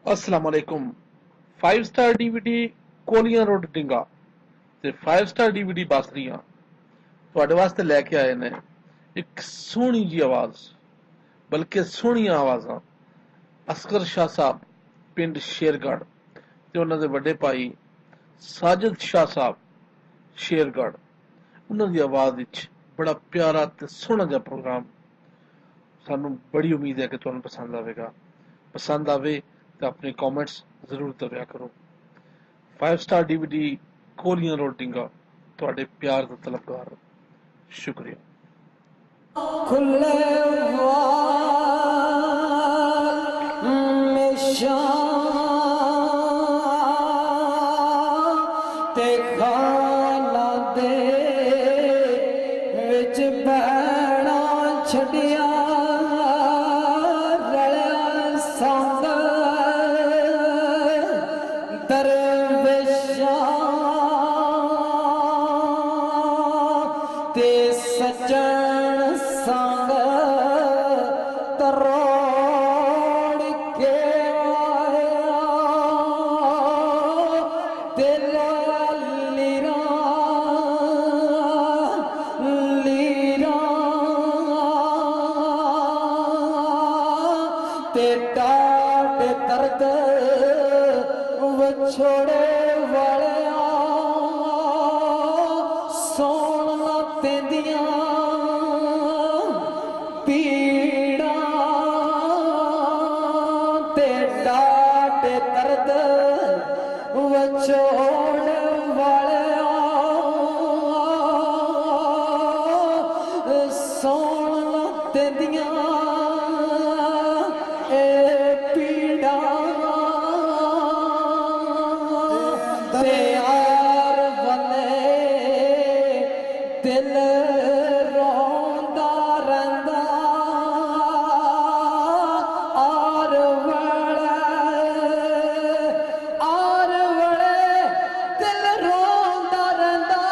अस्सलाम वालेकुम। 5 star DVD ਕੋਲੀਆਂ ਰੋਡ ਡਿੰਗਾ ਤੇ 5 ਸਟਾਰ ਡੀਵੀਡੀ ਬਾਸਰੀਆਂ ਤੁਹਾਡੇ ਵਾਸਤੇ ਲੈ ਕੇ ਆਏ ਨੇ ਇੱਕ ਸੋਹਣੀ ਜੀ ਆਵਾਜ਼, ਬਲਕਿ ਸੋਹਣੀਆਂ ਆਵਾਜ਼ਾਂ ਅਸਗਰ ਸ਼ਾਹ ਸਾਹਿਬ ਪਿੰਡ ਸ਼ੇਰਗੜ੍ਹ ਤੇ ਉਹਨਾਂ ਦੇ ਵੱਡੇ ਭਾਈ ਸਾਜਦ ਸ਼ਾਹ ਸਾਹਿਬ ਸ਼ੇਰਗੜ੍ਹ। ਉਹਨਾਂ ਦੀ ਆਵਾਜ਼ ਵਿੱਚ ਬੜਾ ਪਿਆਰਾ ਤੇ ਸੋਹਣਾ ਜਿਹਾ ਪ੍ਰੋਗਰਾਮ ਸਾਨੂੰ ਬੜੀ ਉਮੀਦ ਹੈ ਕਿ ਤੁਹਾਨੂੰ ਪਸੰਦ ਆਵੇਗਾ। ਪਸੰਦ ਆਵੇ ਤਾਂ ਆਪਣੇ ਕਮੈਂਟਸ ਜ਼ਰੂਰ ਦਰਿਆ ਕਰੋ। 5 ਸਟਾਰ ਡੀਵੀਡੀ ਕੋਲੀਆਂ ਰੋਡ ਡਿੰਗਾ ਤੁਹਾਡੇ ਪਿਆਰ ਦਾ ਤਲਬਗਾਰ। ਸ਼ੁਕਰੀਆ। खुले में ते खाना दे विच बैणा छड़िया रलिया संग दरवेशां ते सजन संग तरोड़ के आया दिल लीरा लीरा ते डाट दर्द विछोड़े वालिया सौण ना तेंदियां पीड़ा ते डाट दर्द विछोड़ वालिया सौण ना तेंदियां पीड़ा ते यार बने दिल रोंदा रंदा आर वड़े दिल रोंदा रंदा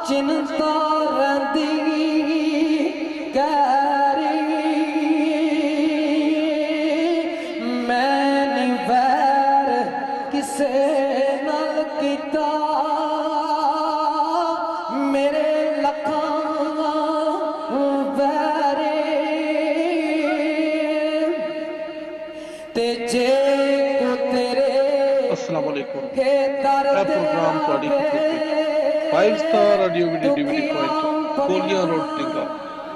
चिंता रंदी गहरी मैं नहीं वैर किसे नाल कीता मेरे लखां वैरे ते जे को तेरे अस्सलाम वालेकुम। हे दर्द ਇਹ ਪ੍ਰੋਗਰਾਮ ਤੁਹਾਡੀ ਖਿਦਮਤ ਵਿੱਚ 5 ਸਟਾਰ ਡੀਵੀਡੀ ਡੀਵੀਡੀ ਪੁਆਇੰਟ ਕੋਲੀਆਂ ਰੋਡ ਡਿੰਗਾ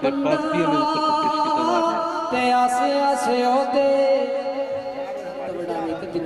ਤੇ ਬਾਸਰੀਆਂ ਦੇ ਉੱਤੇ ਪੇਸ਼ ਕੀਤਾ ਜਾ ਰਿਹਾ ਹੈ। ते आसे आसे होते तो बड़ा नहीं कदी